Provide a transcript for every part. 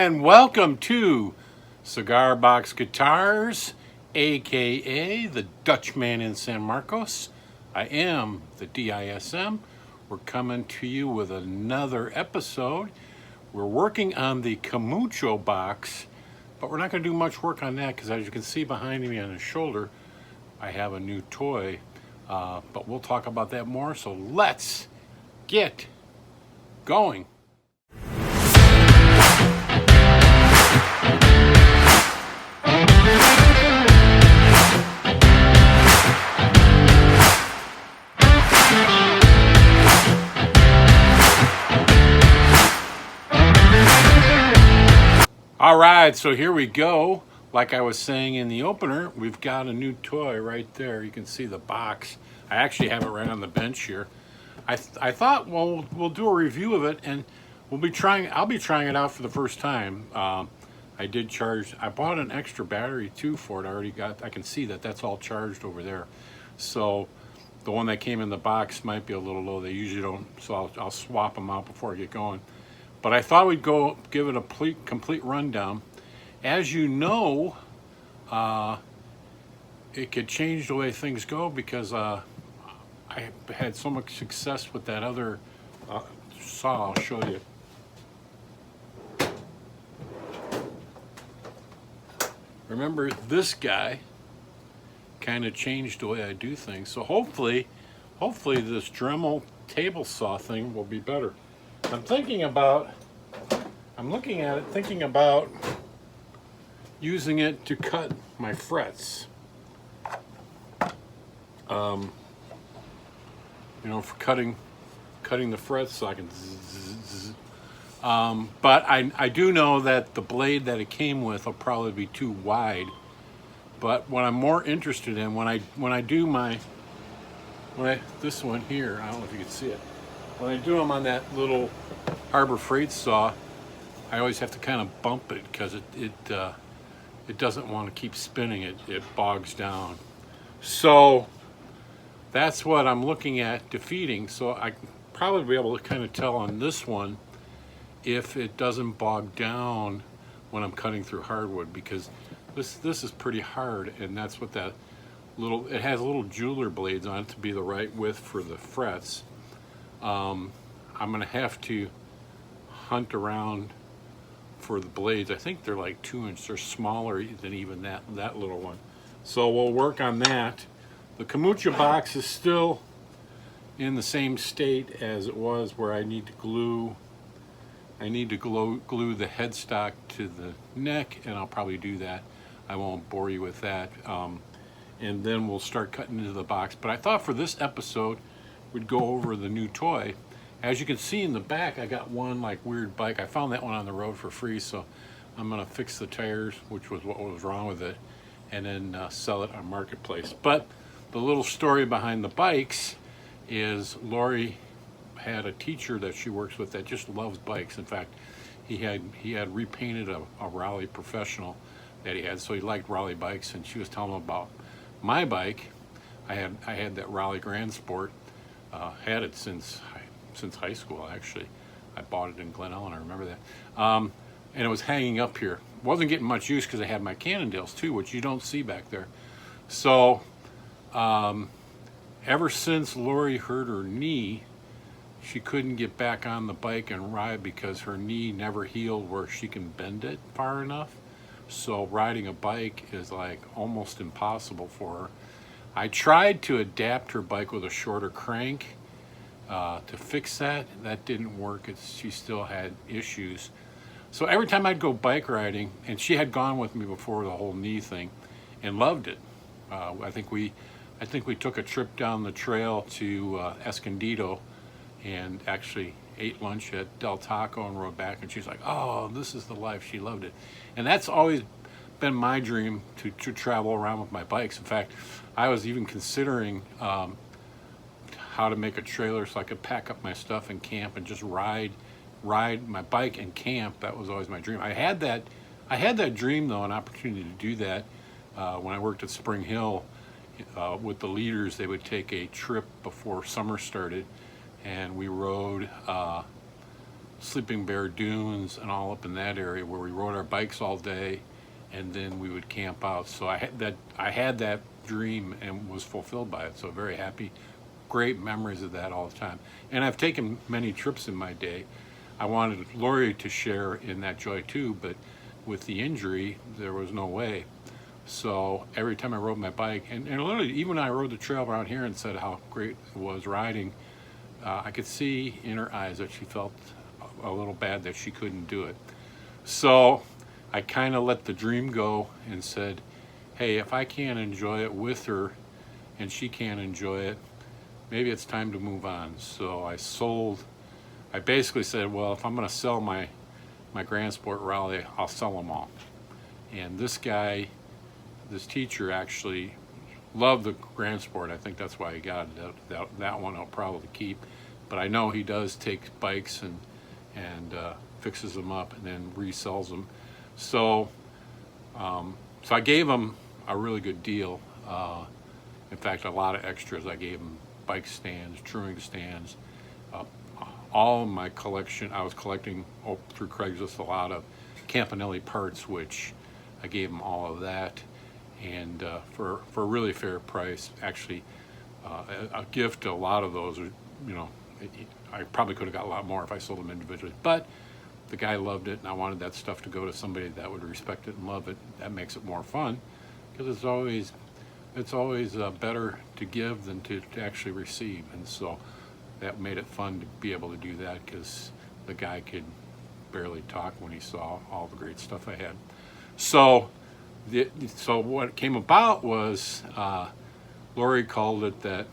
and welcome to Cigar Box Guitars, aka the Dutchman in San Marcos. I am the DISM. We're coming to you with another episode. We're working on the Camacho box, but we're not going to do much work on that because, as you can see behind me on the shoulder, I have a new toy. But we'll talk about that more. So let's get going. All right, so here we go. Like I was saying in the opener, we've got a new toy right there. You can see the box. I actually have it right on the bench here. I thought, well, we'll do a review of it, and I'll be trying it out for the first time. I bought an extra battery too for it. I can see that that's all charged over there. So the one that came in the box might be a little low. They usually don't, so I'll swap them out before I get going. But I thought we'd go give it a complete rundown. As you know, it could change the way things go because I had so much success with that other saw. I'll show you. Remember, this guy kind of changed the way I do things. So hopefully this Dremel table saw thing will be better. I'm looking at it, thinking about using it to cut my frets. For cutting the frets so I can zzz. But I do know that the blade that it came with will probably be too wide. But what I'm more interested in when I do this one here, I don't know if you can see it. When I do them on that little Harbor Freight saw, I always have to kind of bump it because it doesn't want to keep spinning. It bogs down. So that's what I'm looking at defeating. So I can probably be able to kind of tell on this one if it doesn't bog down when I'm cutting through hardwood, because this is pretty hard, and that's what it has little jeweler blades on it to be the right width for the frets. I'm gonna have to hunt around for the blades. I think they're like 2 inch. They're smaller than even that little one. So we'll work on that. The Camacho box is still in the same state as it was, where I need to glue the headstock to the neck, and I'll probably do that. I won't bore you with that. And then we'll start cutting into the box. But I thought for this episode, we'd go over the new toy. As you can see in the back, I got one like weird bike. I found that one on the road for free, so I'm gonna fix the tires, which was what was wrong with it, and then sell it on Marketplace. But the little story behind the bikes is Lori had a teacher that she works with that just loves bikes. In fact, he had repainted a Raleigh Professional that he had, so he liked Raleigh bikes, and she was telling him about my bike. I had that Raleigh Grand Sport. Had it since high school, actually. I bought it in Glen Ellen, I remember that. And it was hanging up here. Wasn't getting much use because I had my Cannondales too, which you don't see back there. So ever since Lori hurt her knee, she couldn't get back on the bike and ride because her knee never healed where she can bend it far enough. So riding a bike is like almost impossible for her. I tried to adapt her bike with a shorter crank to fix that. That didn't work. She still had issues. So every time I'd go bike riding, and she had gone with me before the whole knee thing and loved it. I think we took a trip down the trail to Escondido and actually ate lunch at Del Taco and rode back, and she's like, oh, this is the life. She loved it. And that's always been my dream, to travel around with my bikes. In fact, I was even considering how to make a trailer so I could pack up my stuff and camp and just ride my bike and camp. That was always my dream. I had that dream, though, an opportunity to do that when I worked at Spring Hill with the leaders. They would take a trip before summer started, and we rode Sleeping Bear Dunes and all up in that area where we rode our bikes all day, and then we would camp out. So I had that dream and was fulfilled by it. So very happy. Great memories of that all the time. And I've taken many trips in my day. I wanted Lori to share in that joy too, but with the injury, there was no way. So every time I rode my bike, and literally even when I rode the trail around here and said how great it was riding, I could see in her eyes that she felt a little bad that she couldn't do it. So I kind of let the dream go and said, hey, if I can't enjoy it with her and she can't enjoy it, maybe it's time to move on. So I basically said, well, if I'm going to sell my Grand Sport Raleigh, I'll sell them all. And this teacher actually loved the Grand Sport. I think that's why he got it. That one I'll probably keep. But I know he does take bikes and fixes them up and then resells them. So I gave him a really good deal. In fact, a lot of extras. I gave him bike stands, touring stands, all of my collection. I was collecting through Craigslist a lot of Campanelli parts, which I gave him all of that, and for a really fair price. Actually, a gift to a lot of those. I probably could have got a lot more if I sold them individually, but the guy loved it, and I wanted that stuff to go to somebody that would respect it and love it. That makes it more fun, because it's always better to give than to actually receive. And so that made it fun to be able to do that, because the guy could barely talk when he saw all the great stuff I had. So what came about was Lori called it that,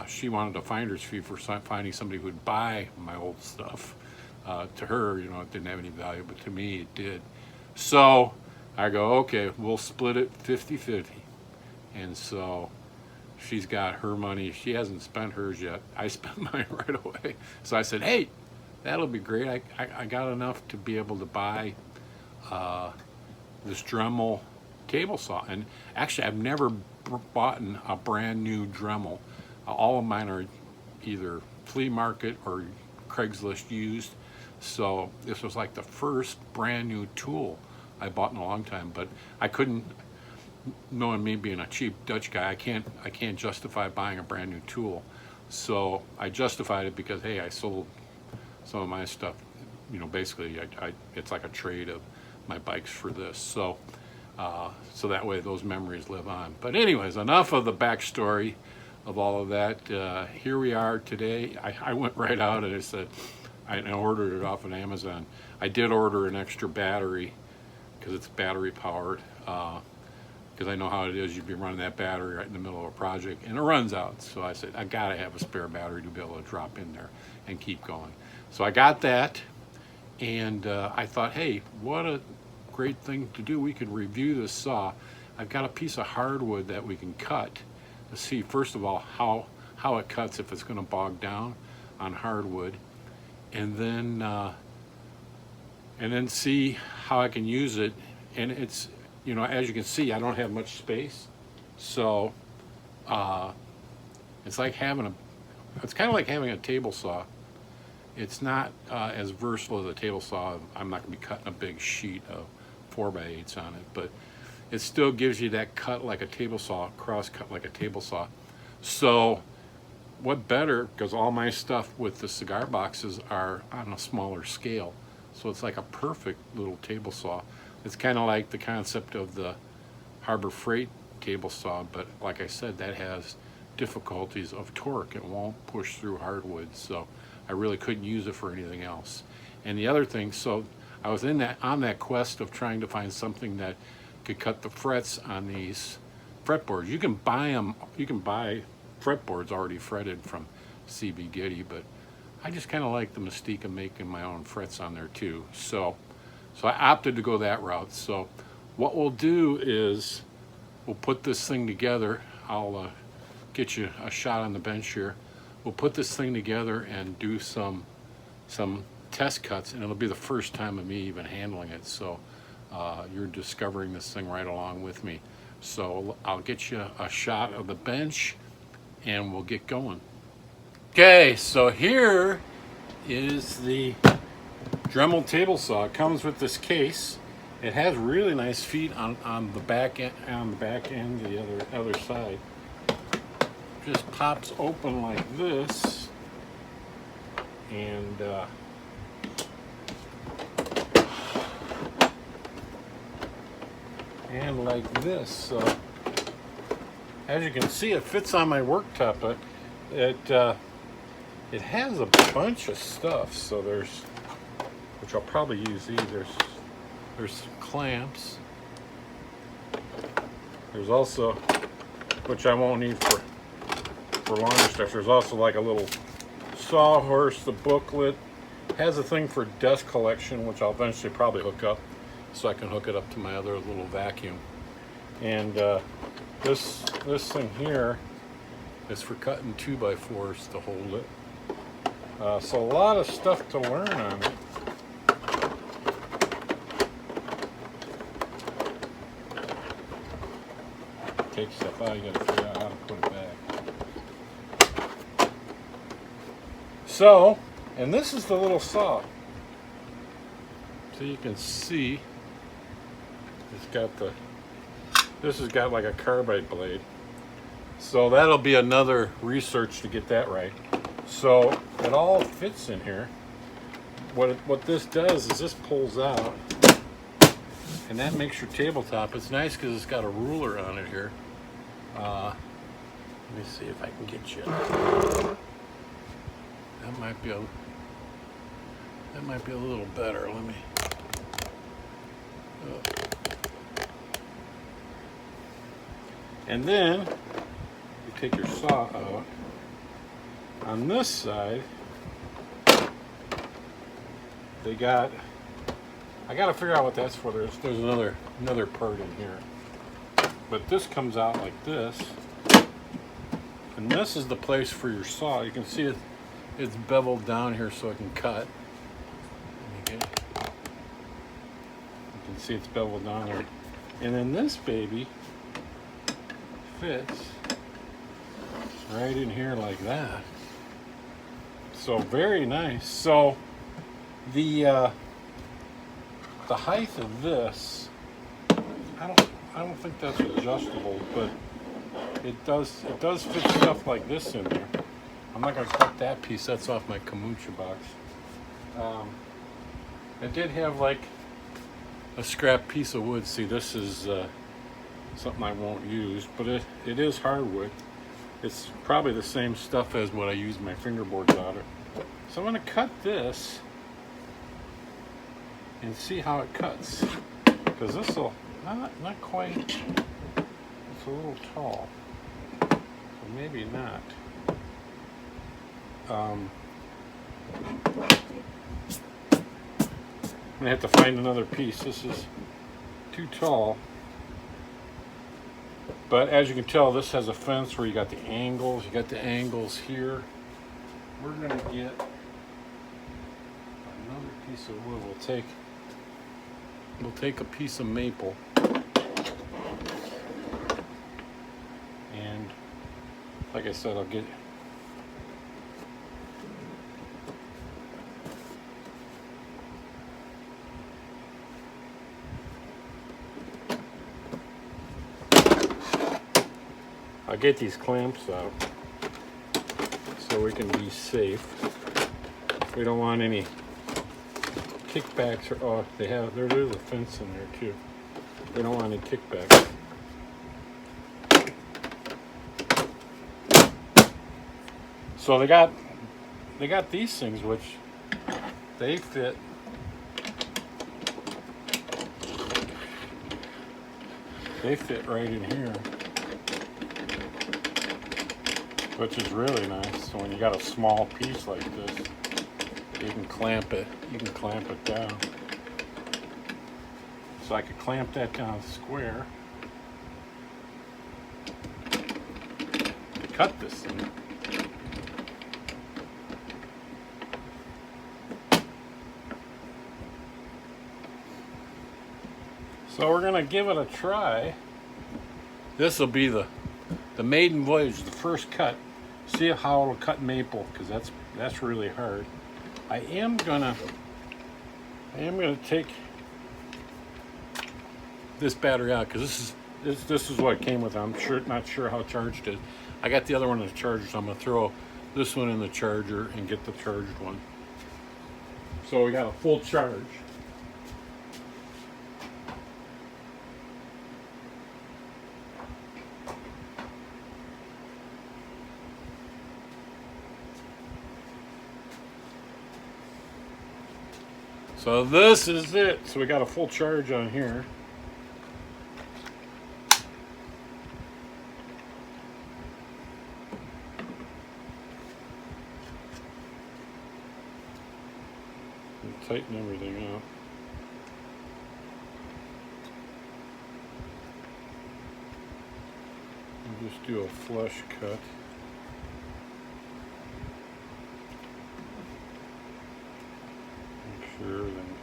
she wanted a finder's fee for finding somebody who would buy my old stuff. To her, it didn't have any value, but to me it did. So I go, okay, we'll split it 50-50. And so she's got her money. She hasn't spent hers yet. I spent mine right away. So I said, hey, that'll be great. I got enough to be able to buy this Dremel table saw. And actually, I've never bought a brand new Dremel. All of mine are either flea market or Craigslist used. So this was like the first brand new tool I bought in a long time. But I couldn't, knowing me being a cheap Dutch guy, I can't justify buying a brand new tool. So I justified it because, hey, I sold some of my stuff. Basically, it's like a trade of my bikes for this. So that way those memories live on. But anyways, enough of the backstory of all of that. Here we are today. I went right out and I said, I ordered it off of Amazon. I did order an extra battery because it's battery powered. Because I know how it is. You'd be running that battery right in the middle of a project and it runs out. So I said, I gotta have a spare battery to be able to drop in there and keep going. So I got that, and I thought, hey, what a great thing to do. We could review this saw. I've got a piece of hardwood that we can cut to see, first of all, how it cuts if it's gonna bog down on hardwood, and then see how I can use it. And it's, as you can see, I don't have much space, so it's kind of like having a table saw. It's not as versatile as a table saw. I'm not going to be cutting a big sheet of 4x8s on it, but it still gives you that cut like a table saw, cross cut like a table saw. So what better, because all my stuff with the cigar boxes are on a smaller scale, so it's like a perfect little table saw. It's kind of like the concept of the Harbor Freight table saw, but like I said, that has difficulties of torque. It won't push through hardwood, so I really couldn't use it for anything else. And the other thing, so I was on that quest of trying to find something that could cut the frets on these fretboards. You can buy fretboards already fretted from CB Getty, but I just kind of like the mystique of making my own frets on there too. So I opted to go that route. So what we'll do is we'll put this thing together. I'll get you a shot on the bench here. We'll put this thing together and do some test cuts, and it'll be the first time of me even handling it. So you're discovering this thing right along with me. So I'll get you a shot of the bench and we'll get going. Okay, so here is the Dremel table saw. It comes with this case. It has really nice feet on the back end, the other side. Just pops open like this, and like this. So as you can see, it fits on my worktop, but it has a bunch of stuff. So which I'll probably use these. There's clamps. There's also, which I won't need for longer stuff. There's also like a little sawhorse, the booklet. Has a thing for dust collection, which I'll eventually probably hook up, so I can hook it up to my other little vacuum. And this thing here is for cutting 2x4s to hold it. So a lot of stuff to learn on it. Take stuff out, you gotta figure out how to put it back. So, and this is the little saw. So you can see this has got like a carbide blade. So that'll be another research to get that right. So it all fits in here. What this does is this pulls out, and that makes your tabletop. It's nice because it's got a ruler on it here. Let me see if I can get you. That might be a little better. Let me. And then you take your saw out. On this side, I gotta figure out what that's for. There's another part in here. But this comes out like this. And this is the place for your saw. You can see it's beveled down here so it can cut. Okay. You can see it's beveled down there. And then this baby fits right in here like that. So very nice. So the height of this, I don't think that's adjustable, but it does fit stuff like this in there. I'm not gonna cut that piece. That's off my Camacho box. It did have like a scrap piece of wood. See, this is something I won't use, but it is hardwood. It's probably the same stuff as what I use my fingerboards out of. So I'm gonna cut this and see how it cuts, because this will not quite. It's a little tall, so maybe not. I'm gonna have to find another piece. This is too tall. But as you can tell, this has a fence where you got the angles. You got the angles here. We're gonna get another piece of wood. We'll take a piece of maple, and like I said, I'll get these clamps out so we can be safe. We don't want any kickbacks or there's a fence in there too. We don't want any kickbacks. So they got these things which they fit. They fit right in here, which is really nice. So when you got a small piece like this, you can clamp it down. So I could clamp that down square to cut this thing. So we're gonna give it a try. This will be the maiden voyage, the first cut. See how it'll cut maple, because that's really hard. I am gonna take this battery out because this is what it came with. I'm not sure how charged it is. I got the other one in the charger, so I'm gonna throw this one in the charger and get the charged one. So we got a full charge. So this is it. So we got a full charge on here. And tighten everything up. And just do a flush cut. Everything.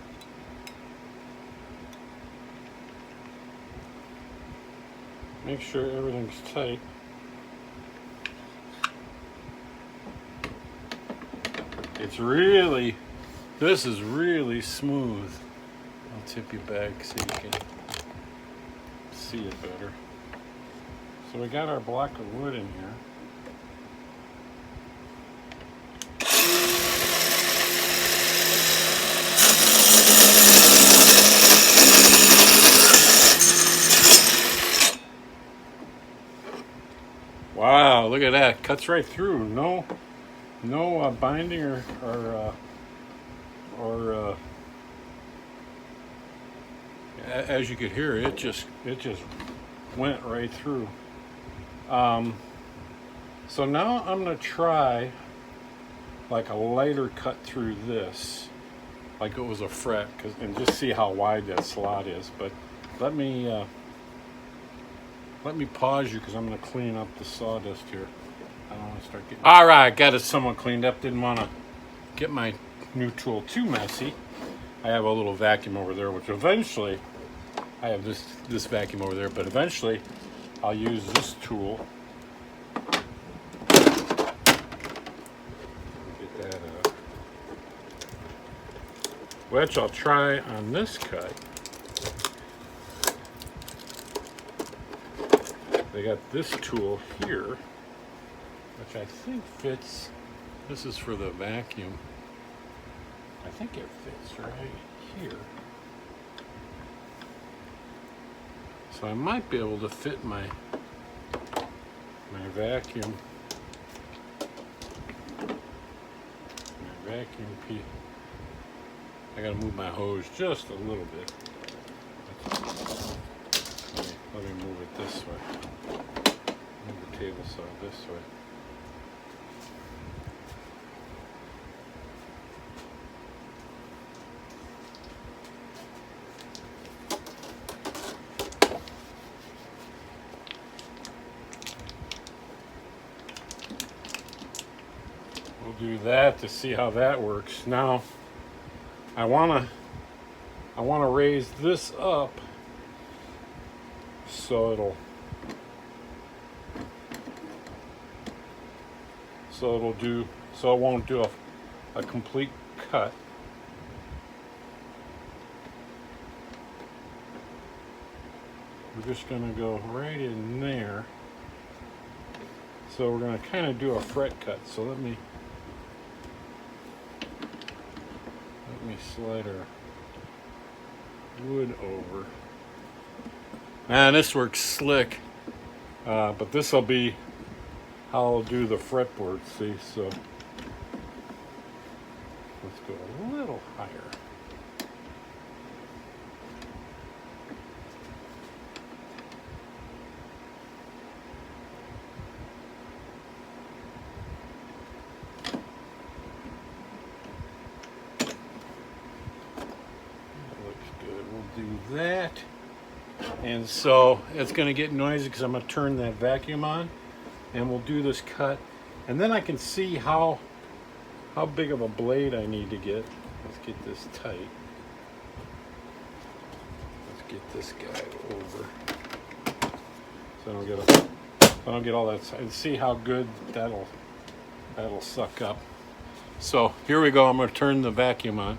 Make sure everything's tight. This is really smooth. I'll tip you back so you can see it better. So we got our block of wood in here. Wow, look at that. Cuts right through. No binding or as you could hear, it just went right through. So now I'm going to try like a lighter cut through this, like it was a fret, and just see how wide that slot is. But let me pause you because I'm going to clean up the sawdust here. I don't want to start getting... All right, got it somewhat cleaned up. Didn't want to get my new tool too messy. I have a little vacuum over there, which eventually... I have this vacuum over there, but eventually I'll use this tool. Get that out. Which I'll try on this cut. They got this tool here, which I think fits. This is for the vacuum. I think it fits right here. So I might be able to fit my vacuum. My vacuum piece. I gotta move my hose just a little bit. Let me move it this way. Move the table saw this way. We'll do that to see how that works. Now, I wanna raise this up so it won't do a complete cut. We're just gonna go right in there. So we're gonna kind of do a fret cut. So let me slide our wood over. Man, this works slick. But this will be how I'll do the fretboard, see? So let's go a little higher. That looks good. We'll do that. And so it's going to get noisy because I'm going to turn that vacuum on, and we'll do this cut, and then I can see how big of a blade I need to get. Let's get this tight. Let's get this guy over so I don't get all that, and see how good that'll suck up. So here we go. I'm going to turn the vacuum on.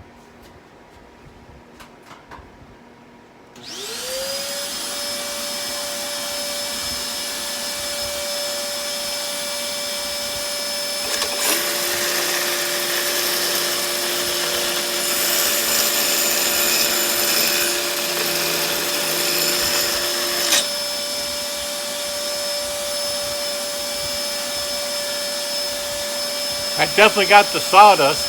I definitely got the sawdust.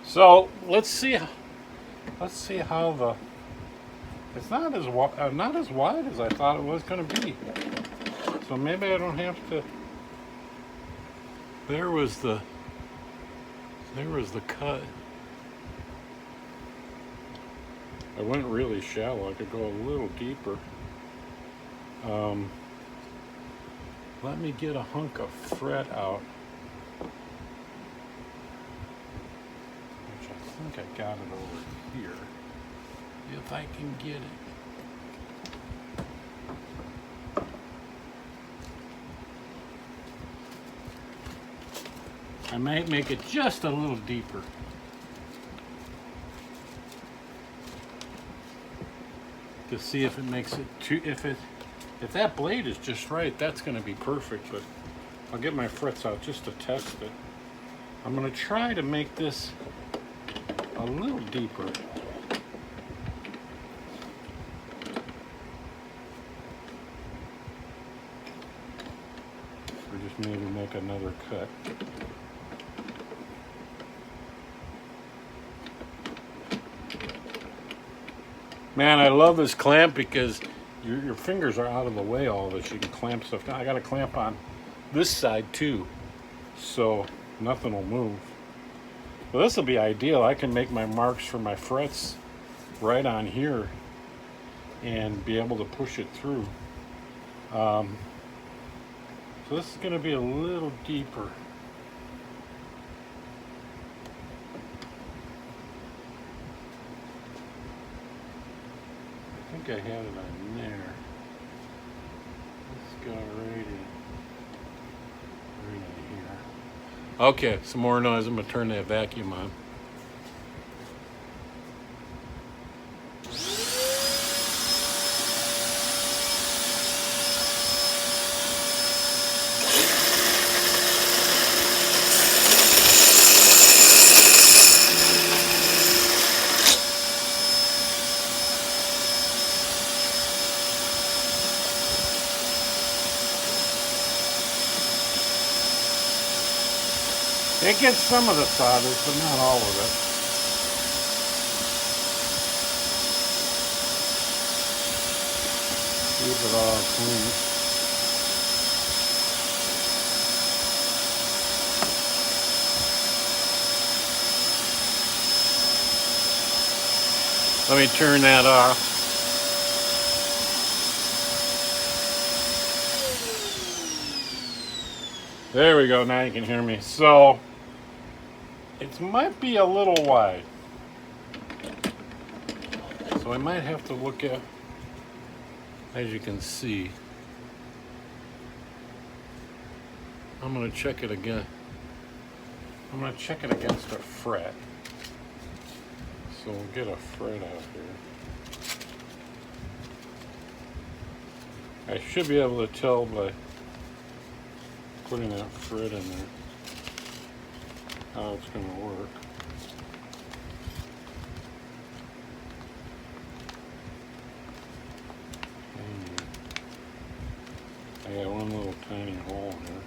So let's see how the it's not as wide as I thought it was going to be. So maybe I don't have to. There was the cut. I went really shallow. I could go a little deeper. Let me get a hunk of fret out. Which I think I got it over here. If I can get it. I might make it just a little deeper. To see if it makes it too, if that blade is just right, that's going to be perfect, but I'll get my frets out just to test it. I'm going to try to make this a little deeper. Or just maybe make another cut. Man, I love this clamp because your fingers are out of the way all this. You can clamp stuff down. I got a clamp on this side too, so nothing will move. Well, this will be ideal. I can make my marks for my frets right on here and be able to push it through. So this is going to be a little deeper. I think I had it on there. Let's go right in here. Okay, some more noise. I'm going to turn that vacuum on. It gets some of the sawdust, but not all of it. Keep it all clean. Let me turn that off. There we go, now you can hear me. So, it might be a little wide. So I might have to look at, as you can see, I'm going to check it again. I'm going to check it against a fret. So we'll get a fret out here. I should be able to tell by putting that fret in there how it's going to work. I got one little tiny hole here.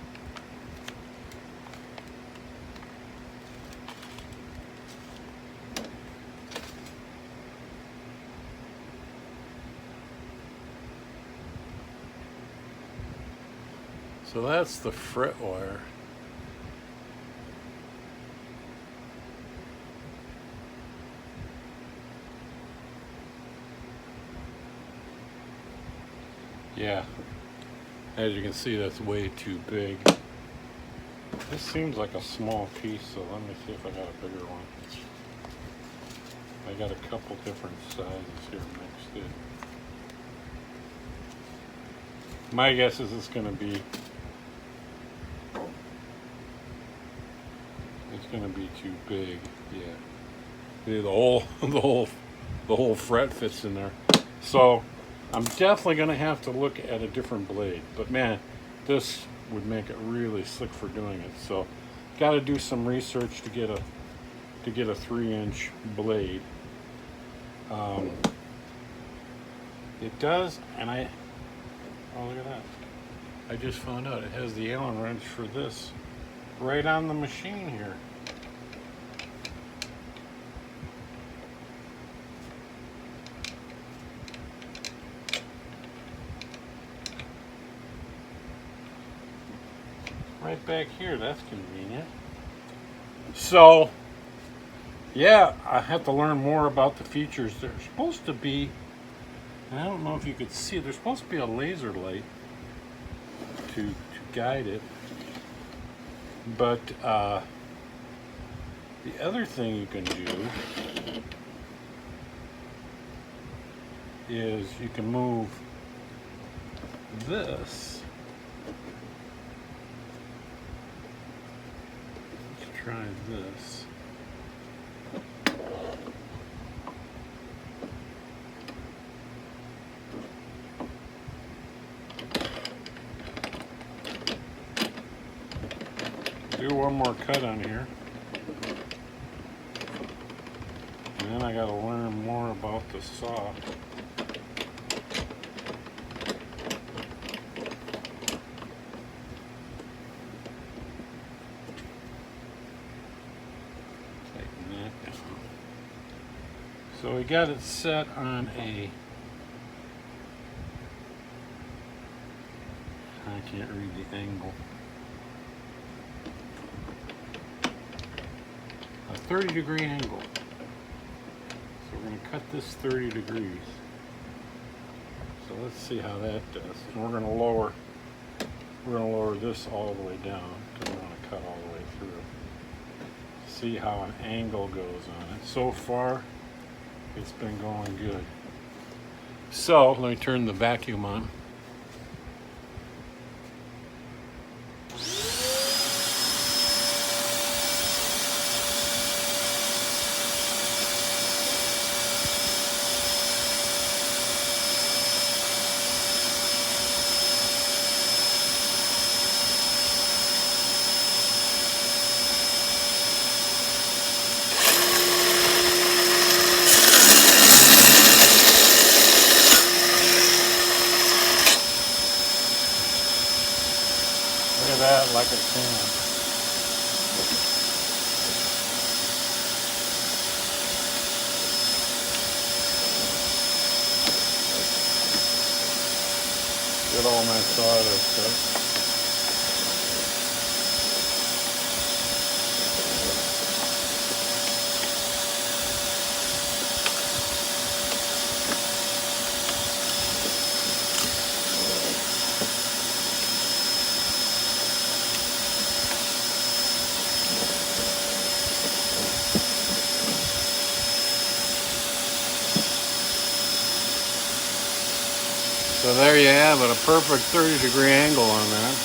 So that's the fret wire. Yeah, as you can see, that's way too big. This seems like a small piece, so let me see if I got a bigger one. I got a couple different sizes here mixed in. My guess is it's going to be too big. Yeah. See, the whole fret fits in there. So I'm definitely going to have to look at a different blade. But man, this would make it really slick for doing it. So got to do some research to get a 3-inch blade. It does, and oh, look at that. I just found out it has the Allen wrench for this right on the machine here. Right back here, that's convenient. So, yeah, I have to learn more about the features. They're supposed to be, and I don't know if you could see it, there's supposed to be a laser light to guide it. But the other thing you can do is you can move this. Let's try this. Do one more cut on here. And then I gotta learn more about the saw. Tighten that down. So we got it set on I can't read the angle. A 30-degree angle. So we're going to cut this 30 degrees. So let's see how that does. And we're going to lower this all the way down because we're going to cut all the way through. See how an angle goes on it. So far, it's been going good. So let me turn the vacuum on. Look at that, like a can. Get all my sawdust up. So there you have it, a perfect 30-degree angle on that.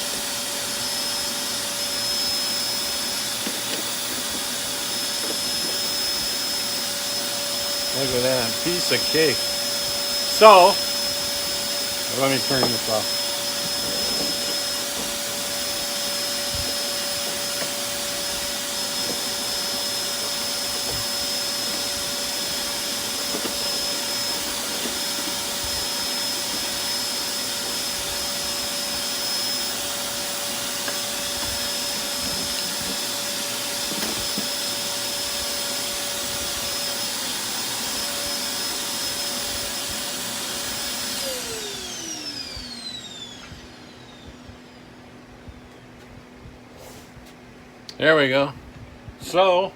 Look at that, piece of cake. So, let me turn this off. There we go. So,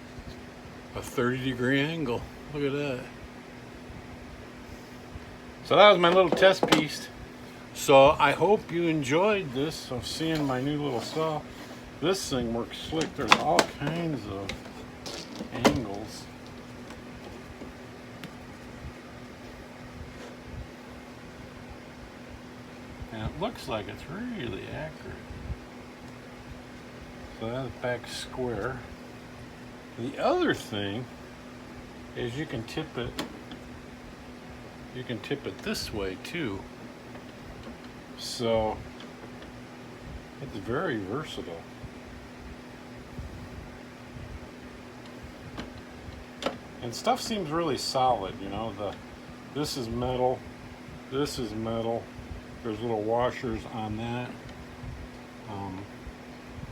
a 30-degree angle. Look at that. So that was my little test piece. So I hope you enjoyed this of seeing my new little saw. This thing works slick. There's all kinds of angles. looks like it's really accurate. So that's back square. The other thing is you can tip it this way too. So it's very versatile. And stuff seems really solid, you know. This is metal, this is metal. There's little washers on that.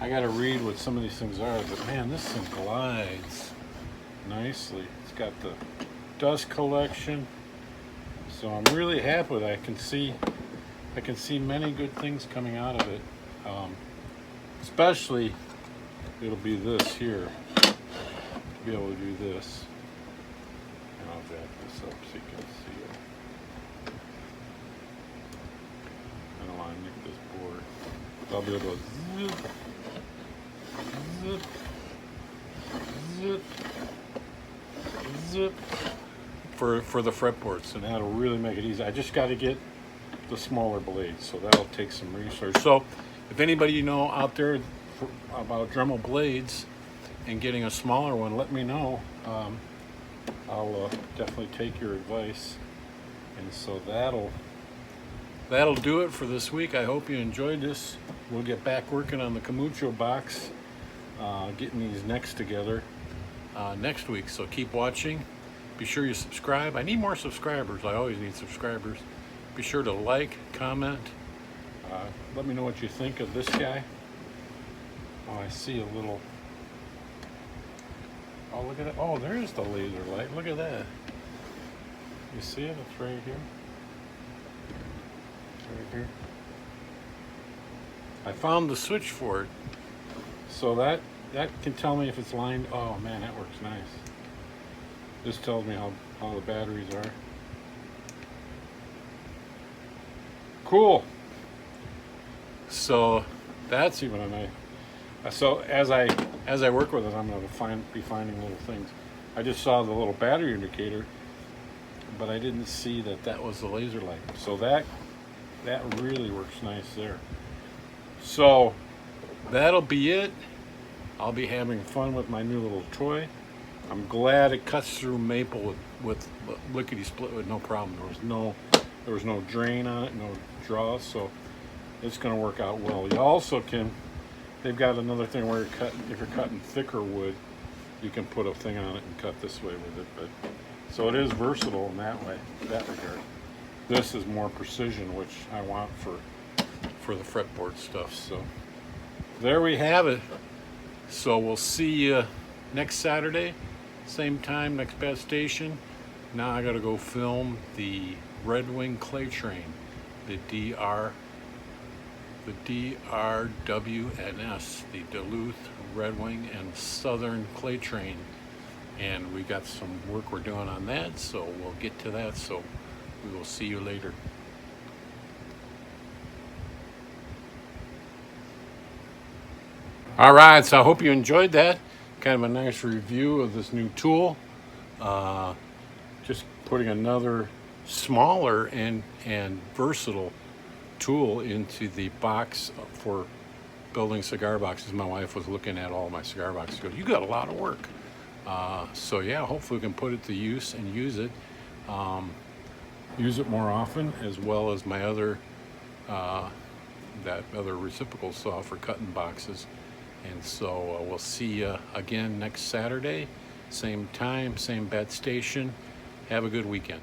I gotta read what some of these things are, but man, this thing glides nicely. It's got the dust collection, so I'm really happy with it. I can see many good things coming out of it. Especially, it'll be this here. To be able to do this. And I'll back this up so you can see it. I don't want to nick this board. I'll be able to zip, zip, zip, zip for the fretboards, and that'll really make it easy. I just got to get the smaller blades, so that'll take some research. So if anybody you know out there about Dremel blades and getting a smaller one, let me know. I'll definitely take your advice. And so that'll do it for this week. I hope you enjoyed this. We'll get back working on the Camacho box, getting these necks together next week. So keep watching. Be sure you subscribe. I need more subscribers. I always need subscribers. Be sure to like, comment. Let me know what you think of this guy. Oh, I see a little. Oh, look at it. Oh, there's the laser light. Look at that. You see it? It's right here. Right here. I found the switch for it. So that can tell me if it's lined. Oh man, that works nice. This tells me how the batteries are. Cool. So that's even a nice. So as I work with it, I'm going to be finding little things. I just saw the little battery indicator, but I didn't see that was the laser light. So that really works nice there. So that'll be it. I'll be having fun with my new little toy. I'm glad it cuts through maple with lickety split with no problem. There was no drain on it, no draw, so it's going to work out well. You also can. They've got another thing where if you're cutting thicker wood, you can put a thing on it and cut this way with it. But so it is versatile in that way, that regard. This is more precision, which I want for the fretboard stuff. So there we have it. So we'll see you next Saturday, same time, next bad station. Now I got to go film the Red Wing clay train, the DRWNS, the Duluth, Red Wing, and Southern Clay Train. And we got some work we're doing on that, so we'll get to that. So we will see you later. All right, so I hope you enjoyed that. Kind of a nice review of this new tool. Just putting another smaller and versatile tool into the box for building cigar boxes. My wife was looking at all my cigar boxes. She goes, "You got a lot of work." So yeah, hopefully we can put it to use and use it more often, as well as my other that other reciprocal saw for cutting boxes. And so we'll see you again next Saturday, same time, same bad station. Have a good weekend.